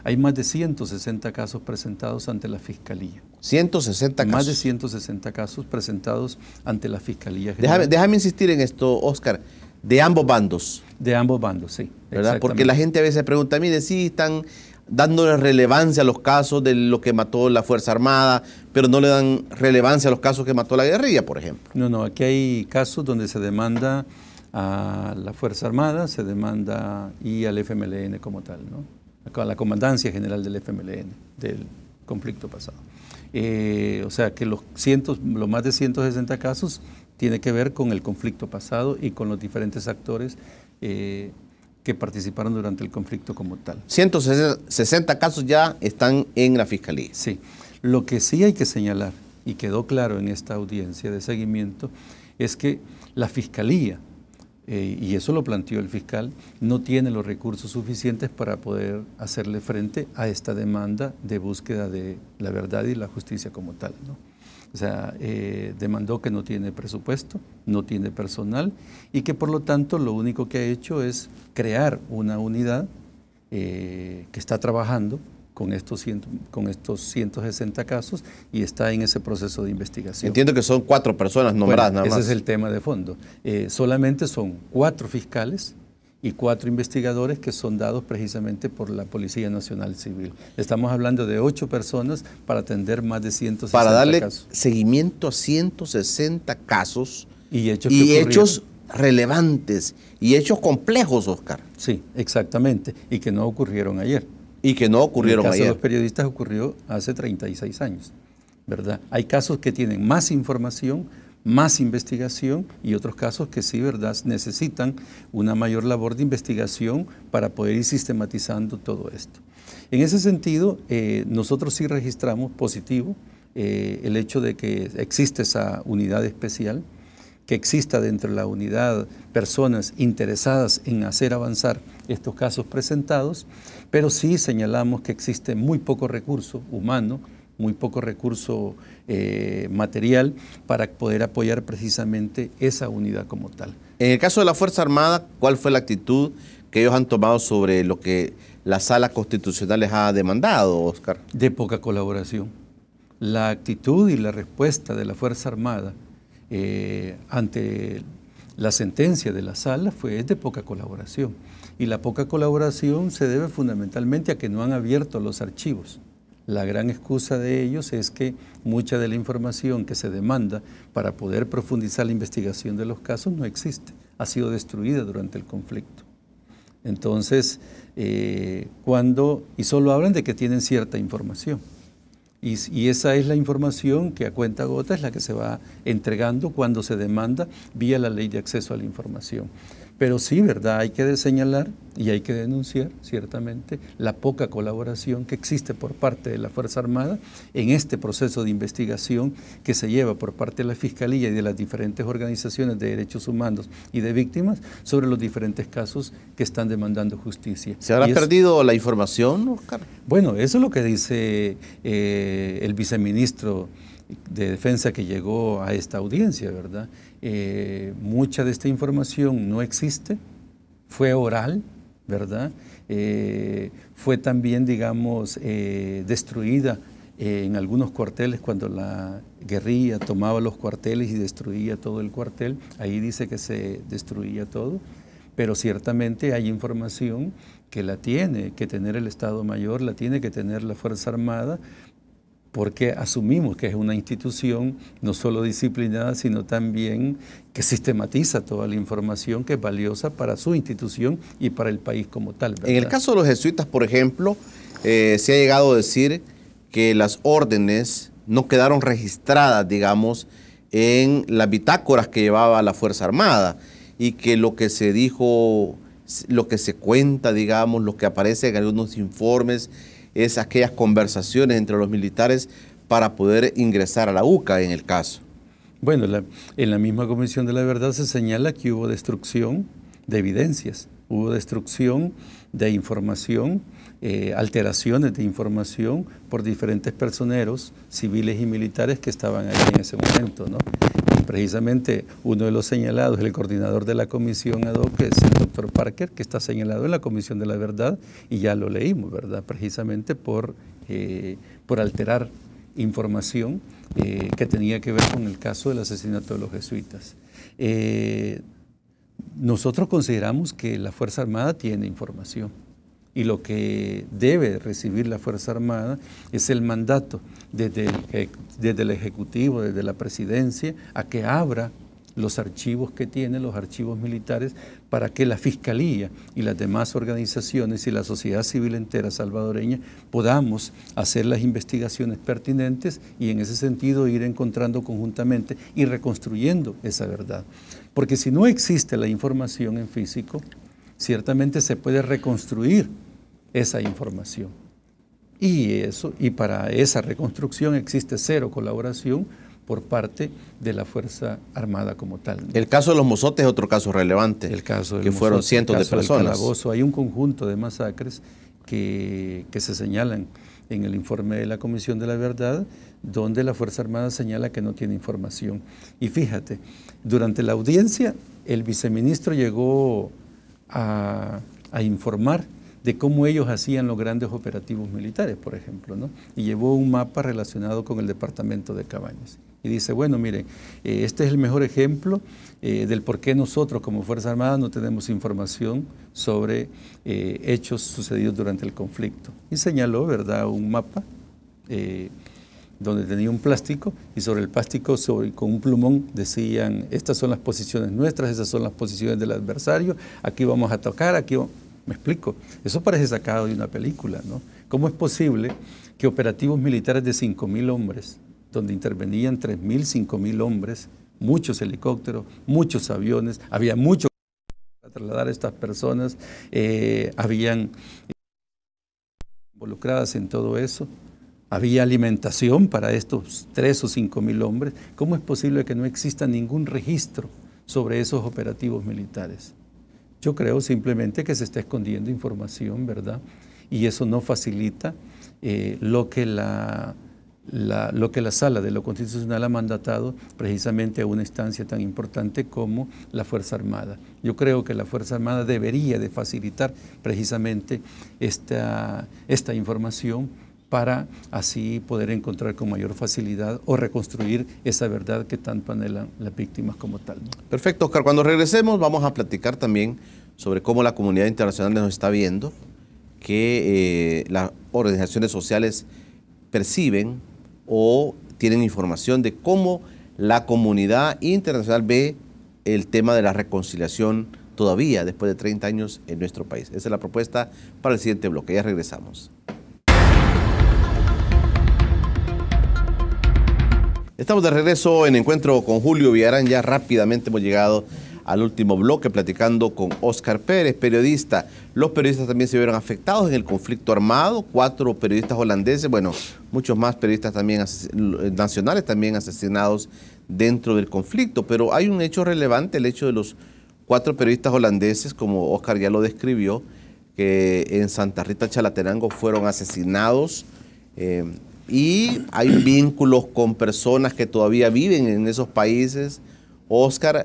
Hay más de 160 casos presentados ante la Fiscalía. 160 casos. Más de 160 casos presentados ante la Fiscalía General. Déjame insistir en esto, Óscar, de ambos bandos. De ambos bandos, sí. ¿Verdad? Porque la gente a veces pregunta, mire, sí, están dándole relevancia a los casos de lo que mató la Fuerza Armada, pero no le dan relevancia a los casos que mató la guerrilla, por ejemplo. No, aquí hay casos donde se demanda a la Fuerza Armada, se demanda y al FMLN como tal, ¿no? A la Comandancia General del FMLN, del conflicto pasado. O sea que los más de 160 casos tiene que ver con el conflicto pasado y con los diferentes actores que participaron durante el conflicto como tal. 160 casos ya están en la Fiscalía. Sí. Lo que sí hay que señalar, y quedó claro en esta audiencia de seguimiento, es que la Fiscalía, y eso lo planteó el fiscal, no tiene los recursos suficientes para poder hacerle frente a esta demanda de búsqueda de la verdad y la justicia como tal, ¿no? O sea, demandó que no tiene presupuesto, no tiene personal y que por lo tanto lo único que ha hecho es crear una unidad que está trabajando con estos 160 casos y está en ese proceso de investigación. Entiendo que son 4 personas nombradas, nada más. Ese es el tema de fondo. Solamente son 4 fiscales y 4 investigadores que son dados precisamente por la Policía Nacional Civil. Estamos hablando de 8 personas para atender más de 160 casos. Para darle seguimiento a 160 casos y hechos relevantes y hechos complejos, Óscar. Sí, exactamente, y que no ocurrieron ayer. Y que no ocurrieron ayer. En el caso de los periodistas ocurrió hace 36 años, ¿verdad? Hay casos que tienen más información, más investigación y otros casos que sí, ¿verdad?, necesitan una mayor labor de investigación para poder ir sistematizando todo esto. En ese sentido, nosotros sí registramos positivo el hecho de que existe esa unidad especial, que exista dentro de la unidad personas interesadas en hacer avanzar estos casos presentados, pero sí señalamos que existe muy poco recurso humano, muy poco recurso material para poder apoyar precisamente esa unidad como tal. En el caso de la Fuerza Armada, ¿cuál fue la actitud que ellos han tomado sobre lo que la Sala Constitucional les ha demandado, Óscar? De poca colaboración. La actitud y la respuesta de la Fuerza Armada ante la sentencia de la Sala fue de poca colaboración. Y la poca colaboración se debe fundamentalmente a que no han abierto los archivos. La gran excusa de ellos es que mucha de la información que se demanda para poder profundizar la investigación de los casos no existe, ha sido destruida durante el conflicto. Entonces, y solo hablan de que tienen cierta información. Y esa es la información que a cuentagotas es la que se va entregando cuando se demanda vía la Ley de Acceso a la Información. Pero sí, ¿verdad? Hay que señalar y hay que denunciar, ciertamente, la poca colaboración que existe por parte de la Fuerza Armada en este proceso de investigación que se lleva por parte de la Fiscalía y de las diferentes organizaciones de derechos humanos y de víctimas sobre los diferentes casos que están demandando justicia. ¿Se habrá perdido la información, Oscar? Bueno, eso es lo que dice el viceministro de Defensa que llegó a esta audiencia, ¿verdad? Mucha de esta información no existe, fue oral, ¿verdad? Fue también, digamos, destruida en algunos cuarteles cuando la guerrilla tomaba los cuarteles y destruía todo el cuartel. Ahí dice que se destruía todo, pero ciertamente hay información que la tiene que tener el Estado Mayor, la tiene que tener la Fuerza Armada, porque asumimos que es una institución no solo disciplinada, sino también que sistematiza toda la información que es valiosa para su institución y para el país como tal, ¿verdad? En el caso de los jesuitas, por ejemplo, se ha llegado a decir que las órdenes no quedaron registradas, digamos, en las bitácoras que llevaba la Fuerza Armada y que lo que se dijo, lo que se cuenta, digamos, lo que aparece en algunos informes, es aquellas conversaciones entre los militares para poder ingresar a la UCA en el caso. Bueno, en la misma Comisión de la Verdad se señala que hubo destrucción de evidencias, hubo destrucción de información, alteraciones de información por diferentes personeros civiles y militares que estaban ahí en ese momento, ¿no? Y precisamente uno de los señalados, el coordinador de la comisión ad hoc, que es el doctor Parker, que está señalado en la Comisión de la Verdad, y ya lo leímos, ¿verdad? Precisamente por alterar información que tenía que ver con el caso del asesinato de los jesuitas. Nosotros consideramos que la Fuerza Armada tiene información y lo que debe recibir la Fuerza Armada es el mandato desde el Ejecutivo, desde la Presidencia, a que abra los archivos que tiene, los archivos militares, para que la Fiscalía y las demás organizaciones y la sociedad civil entera salvadoreña podamos hacer las investigaciones pertinentes y en ese sentido ir encontrando conjuntamente y reconstruyendo esa verdad. Porque si no existe la información en físico, ciertamente se puede reconstruir esa información. Y para esa reconstrucción existe cero colaboración por parte de la Fuerza Armada como tal. El caso de los mozotes es otro caso relevante, el caso del que fueron mozote, cientos de personas. Hay un conjunto de masacres que se señalan en el informe de la Comisión de la Verdad, donde la Fuerza Armada señala que no tiene información. Y fíjate, durante la audiencia, el viceministro llegó a informar de cómo ellos hacían los grandes operativos militares, por ejemplo, ¿no? Y llevó un mapa relacionado con el departamento de Cabañas. Y dice, bueno, miren, este es el mejor ejemplo del por qué nosotros como Fuerza Armada no tenemos información sobre hechos sucedidos durante el conflicto. Y señaló, ¿verdad?, un mapa donde tenía un plástico y sobre el plástico con un plumón decían, estas son las posiciones nuestras, esas son las posiciones del adversario, aquí vamos a tocar, aquí vamos... ¿Me explico? Eso parece sacado de una película, ¿no? ¿Cómo es posible que operativos militares de 5.000 hombres, donde intervenían 3.000, 5.000 hombres, muchos helicópteros, muchos aviones, había mucho para trasladar a estas personas, habían involucradas en todo eso, había alimentación para estos 3 o 5.000 hombres? ¿Cómo es posible que no exista ningún registro sobre esos operativos militares? Yo creo simplemente que se está escondiendo información, ¿verdad? Y eso no facilita lo que la Sala de lo Constitucional ha mandatado precisamente a una instancia tan importante como la Fuerza Armada. Yo creo que la Fuerza Armada debería de facilitar precisamente esta información para así poder encontrar con mayor facilidad o reconstruir esa verdad que tanto anhelan las víctimas como tal. Perfecto, Oscar. Cuando regresemos vamos a platicar también sobre cómo la comunidad internacional nos está viendo, que las organizaciones sociales perciben o tienen información de cómo la comunidad internacional ve el tema de la reconciliación todavía después de 30 años en nuestro país. Esa es la propuesta para el siguiente bloque. Ya regresamos. Estamos de regreso en Encuentro con Julio Villagrán. Ya rápidamente hemos llegado al último bloque platicando con Óscar Pérez, periodista. Los periodistas también se vieron afectados en el conflicto armado. 4 periodistas holandeses, bueno, muchos más periodistas también nacionales también asesinados dentro del conflicto. Pero hay un hecho relevante, el hecho de los 4 periodistas holandeses, como Óscar ya lo describió, que en Santa Rita, Chalatenango, fueron asesinados. Y hay vínculos con personas que todavía viven en esos países. Óscar,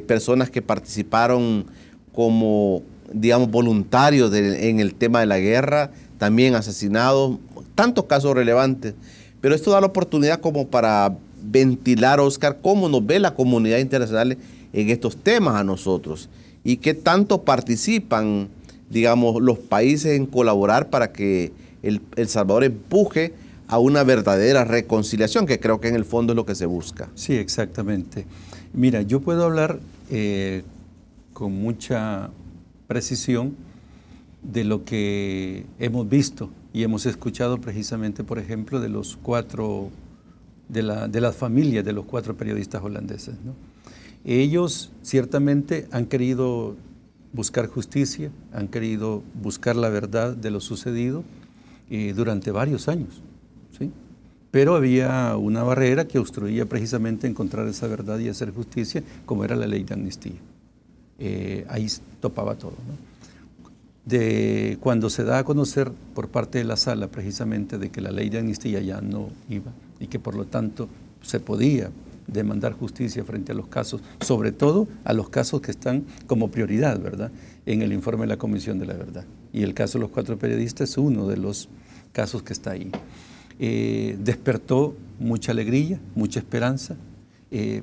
personas que participaron como, digamos, voluntarios en el tema de la guerra, también asesinados, tantos casos relevantes. Pero esto da la oportunidad como para ventilar, Óscar, cómo nos ve la comunidad internacional en estos temas a nosotros y qué tanto participan, digamos, los países en colaborar para que El Salvador empuje a una verdadera reconciliación, que creo que en el fondo es lo que se busca. Sí, exactamente. Mira, yo puedo hablar con mucha precisión de lo que hemos visto y hemos escuchado precisamente, por ejemplo, de los 4, de las familias de los 4 periodistas holandeses, ¿no? Ellos ciertamente han querido buscar justicia, han querido buscar la verdad de lo sucedido durante varios años, ¿sí? Pero había una barrera que obstruía precisamente encontrar esa verdad y hacer justicia, como era la ley de amnistía. Ahí topaba todo, ¿no? Cuando se da a conocer por parte de la sala precisamente de que la ley de amnistía ya no iba y que por lo tanto se podía demandar justicia frente a los casos, sobre todo a los casos que están como prioridad, ¿verdad?, en el informe de la Comisión de la Verdad. Y el caso de los 4 periodistas es uno de los casos que está ahí. Despertó mucha alegría, mucha esperanza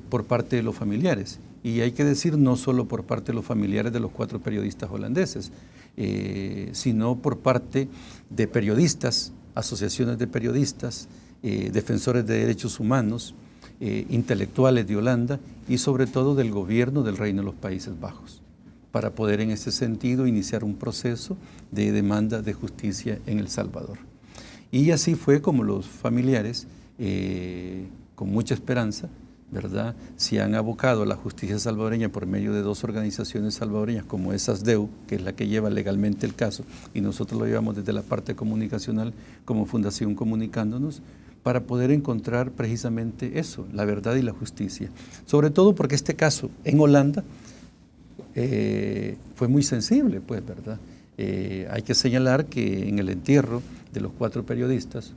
por parte de los familiares. Y hay que decir, no solo por parte de los familiares de los 4 periodistas holandeses, sino por parte de periodistas, asociaciones de periodistas, defensores de derechos humanos, intelectuales de Holanda y sobre todo del gobierno del Reino de los Países Bajos, para poder en ese sentido iniciar un proceso de demanda de justicia en El Salvador. Y así fue como los familiares, con mucha esperanza, ¿verdad?, se han abocado a la justicia salvadoreña por medio de 2 organizaciones salvadoreñas, como es ASDEU, que es la que lleva legalmente el caso, y nosotros lo llevamos desde la parte comunicacional como Fundación Comunicándonos, para poder encontrar precisamente eso, la verdad y la justicia. Sobre todo porque este caso en Holanda fue muy sensible, pues, ¿verdad? Hay que señalar que en el entierro de los 4 periodistas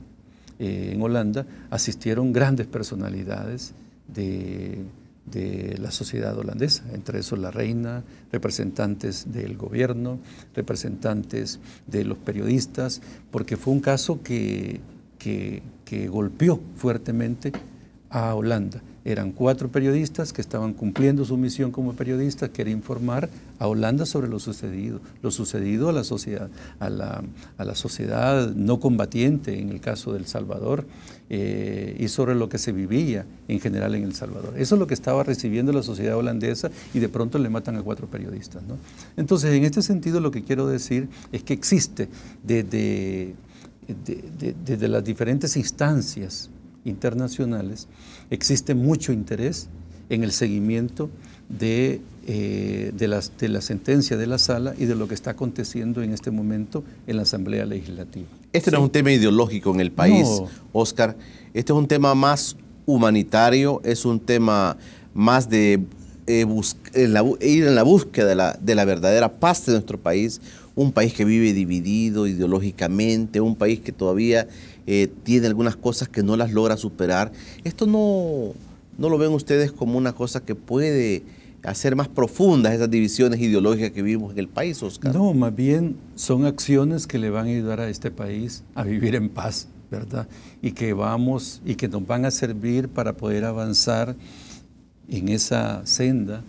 en Holanda asistieron grandes personalidades de la sociedad holandesa, entre esos la reina, representantes del gobierno, representantes de los periodistas, porque fue un caso que golpeó fuertemente a Holanda. Eran 4 periodistas que estaban cumpliendo su misión como periodistas, que era informar a Holanda sobre lo sucedido a la sociedad, a la sociedad no combatiente en el caso de El Salvador, y sobre lo que se vivía en general en El Salvador. Eso es lo que estaba recibiendo la sociedad holandesa y de pronto le matan a 4 periodistas, ¿no? Entonces, en este sentido, lo que quiero decir es que existe desde las diferentes instancias internacionales, existe mucho interés en el seguimiento de la sentencia de la sala y de lo que está aconteciendo en este momento en la Asamblea Legislativa. Este no es un tema ideológico en el país, no, Óscar. Este es un tema más humanitario, es un tema más de ir en la búsqueda de la verdadera paz de nuestro país, un país que vive dividido ideológicamente, un país que todavía tiene algunas cosas que no las logra superar. ¿Esto no lo ven ustedes como una cosa que puede hacer más profundas esas divisiones ideológicas que vivimos en el país, Óscar? No, más bien son acciones que le van a ayudar a este país a vivir en paz, ¿verdad? Y que nos van a servir para poder avanzar en esa senda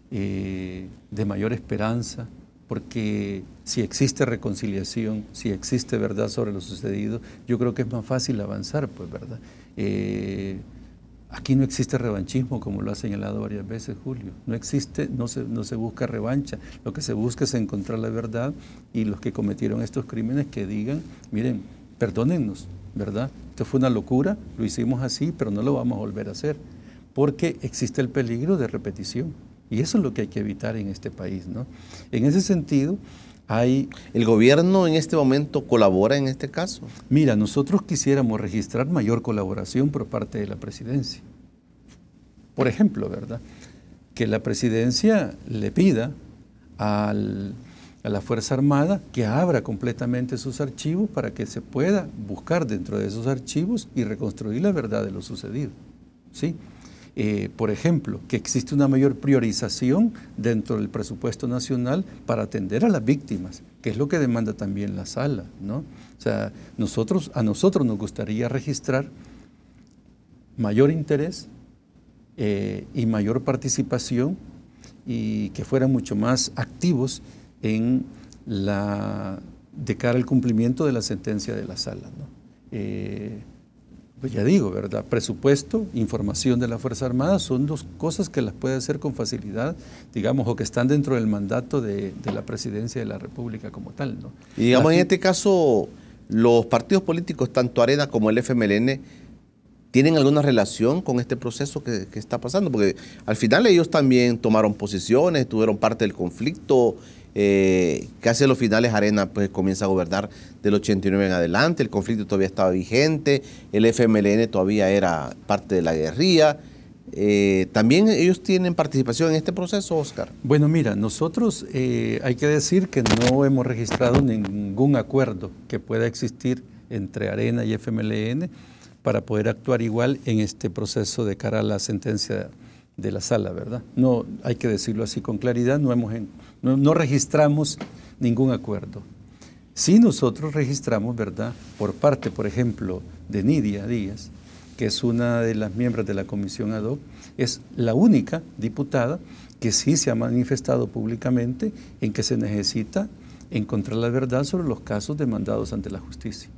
de mayor esperanza, porque si existe reconciliación, si existe verdad sobre lo sucedido, yo creo que es más fácil avanzar, pues, ¿verdad? Aquí no existe revanchismo, como lo ha señalado varias veces Julio. No existe, no se busca revancha. Lo que se busca es encontrar la verdad y los que cometieron estos crímenes que digan, miren, perdónennos, ¿verdad? Esto fue una locura, lo hicimos así, pero no lo vamos a volver a hacer, porque existe el peligro de repetición. Y eso es lo que hay que evitar en este país, ¿no? En ese sentido, ¿El gobierno en este momento colabora en este caso? Mira, nosotros quisiéramos registrar mayor colaboración por parte de la presidencia. Por ejemplo, ¿verdad? Que la presidencia le pida a la Fuerza Armada que abra completamente sus archivos para que se pueda buscar dentro de esos archivos y reconstruir la verdad de lo sucedido, ¿sí? Por ejemplo, que existe una mayor priorización dentro del presupuesto nacional para atender a las víctimas, que es lo que demanda también la sala, ¿no? O sea, a nosotros nos gustaría registrar mayor interés y mayor participación y que fueran mucho más activos de cara al cumplimiento de la sentencia de la sala, ¿no? Pues ya digo, ¿verdad? Presupuesto, información de la Fuerza Armada son dos cosas que las puede hacer con facilidad, digamos, o que están dentro del mandato de la Presidencia de la República como tal, ¿no? Y digamos, en este caso, los partidos políticos, tanto Arena como el FMLN, ¿tienen alguna relación con este proceso que está pasando? Porque al final ellos también tomaron posiciones, tuvieron parte del conflicto. Casi a los finales Arena pues comienza a gobernar del 89 en adelante, el conflicto todavía estaba vigente, el FMLN todavía era parte de la guerrilla. ¿También ellos tienen participación en este proceso, Oscar? Bueno, mira, nosotros hay que decir que no hemos registrado ningún acuerdo que pueda existir entre Arena y FMLN para poder actuar igual en este proceso de cara a la sentencia de la sala, ¿verdad? No, hay que decirlo así con claridad, no registramos ningún acuerdo. Sí nosotros registramos, ¿verdad?, por parte, por ejemplo, de Nidia Díaz, que es una de las miembros de la comisión ad hoc, es la única diputada que sí se ha manifestado públicamente en que se necesita encontrar la verdad sobre los casos demandados ante la justicia.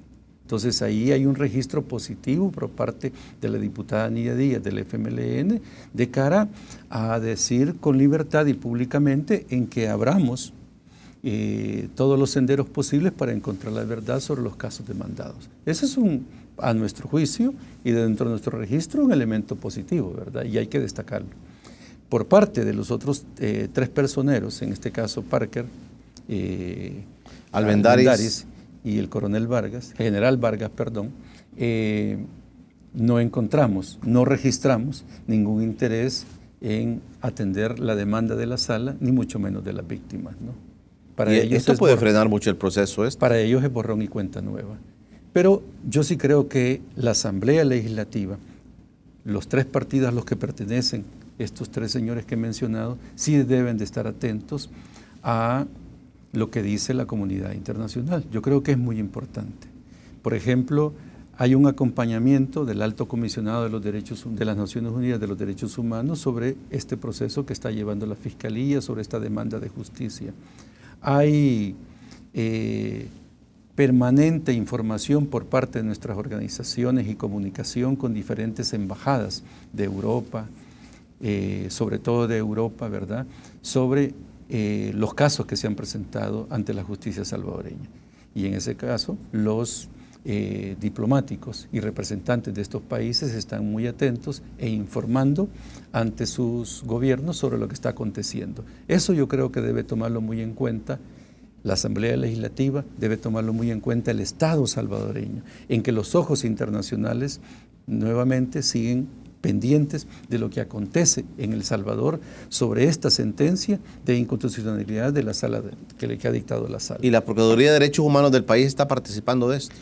Entonces ahí hay un registro positivo por parte de la diputada Nidia Díaz del FMLN de cara a decir con libertad y públicamente en que abramos todos los senderos posibles para encontrar la verdad sobre los casos demandados. Ese es a nuestro juicio y dentro de nuestro registro un elemento positivo, ¿verdad? Y hay que destacarlo. Por parte de los otros 3 personeros, en este caso Parker, Almendaris y el general Vargas, perdón, no registramos ningún interés en atender la demanda de la sala, ni mucho menos de las víctimas, ¿no? Para ellos esto puede frenar mucho el proceso. Para ellos es borrón y cuenta nueva. Pero yo sí creo que la Asamblea Legislativa, los 3 partidos a los que pertenecen estos 3 señores que he mencionado, sí deben de estar atentos a lo que dice la comunidad internacional. Yo creo que es muy importante. Por ejemplo, hay un acompañamiento del Alto Comisionado de las Naciones Unidas de los Derechos Humanos sobre este proceso que está llevando la Fiscalía, sobre esta demanda de justicia. Hay permanente información por parte de nuestras organizaciones y comunicación con diferentes embajadas de Europa, sobre todo de Europa, ¿verdad?, sobre los casos que se han presentado ante la justicia salvadoreña. Y en ese caso, los diplomáticos y representantes de estos países están muy atentos e informando ante sus gobiernos sobre lo que está aconteciendo. Eso yo creo que debe tomarlo muy en cuenta la Asamblea Legislativa, debe tomarlo muy en cuenta el Estado salvadoreño, en que los ojos internacionales nuevamente siguen pendientes de lo que acontece en El Salvador sobre esta sentencia de inconstitucionalidad de la sala que ha dictado la sala. ¿Y la Procuraduría de Derechos Humanos del país está participando de esto?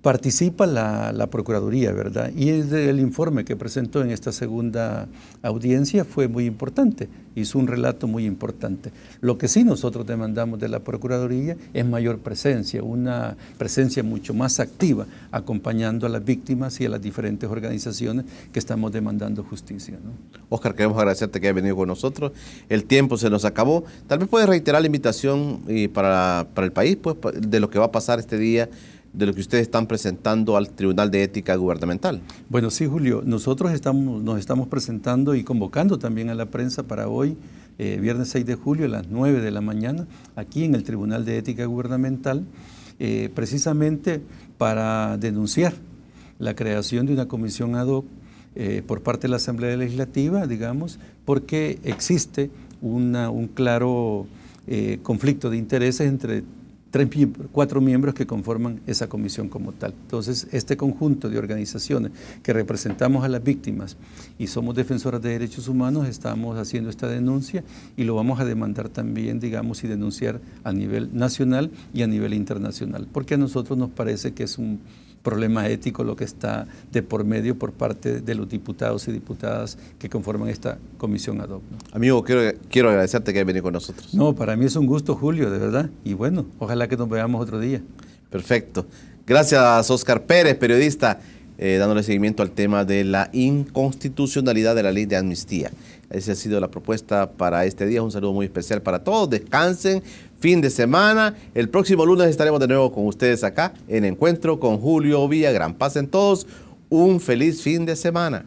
Participa la Procuraduría, ¿verdad? Y el informe que presentó en esta segunda audiencia fue muy importante, hizo un relato muy importante. Lo que sí nosotros demandamos de la Procuraduría es mayor presencia, una presencia mucho más activa, acompañando a las víctimas y a las diferentes organizaciones que estamos demandando justicia, ¿no? Oscar, queremos agradecerte que hayas venido con nosotros. El tiempo se nos acabó. Tal vez puedes reiterar la invitación para el país, pues, de lo que va a pasar este día, de lo que ustedes están presentando al Tribunal de Ética Gubernamental. Bueno, sí, Julio, nosotros nos estamos presentando y convocando también a la prensa para hoy, viernes 6 de julio a las 9 de la mañana, aquí en el Tribunal de Ética Gubernamental, precisamente para denunciar la creación de una comisión ad hoc por parte de la Asamblea Legislativa, digamos, porque existe un claro conflicto de intereses entre 4 miembros que conforman esa comisión como tal. Entonces, este conjunto de organizaciones que representamos a las víctimas y somos defensoras de derechos humanos, estamos haciendo esta denuncia y lo vamos a demandar también, digamos, y denunciar a nivel nacional y a nivel internacional, porque a nosotros nos parece que es un problema ético lo que está de por medio por parte de los diputados y diputadas que conforman esta comisión ad hoc, ¿no? Amigo, quiero agradecerte que hayas venido con nosotros. No, para mí es un gusto, Julio, de verdad. Y bueno, ojalá que nos veamos otro día. Perfecto. Gracias, Oscar Pérez, periodista, dándole seguimiento al tema de la inconstitucionalidad de la ley de amnistía. Esa ha sido la propuesta para este día. Un saludo muy especial para todos. Descansen. Fin de semana. El próximo lunes estaremos de nuevo con ustedes acá en Encuentro con Julio Villagrán. Pasen todos un feliz fin de semana.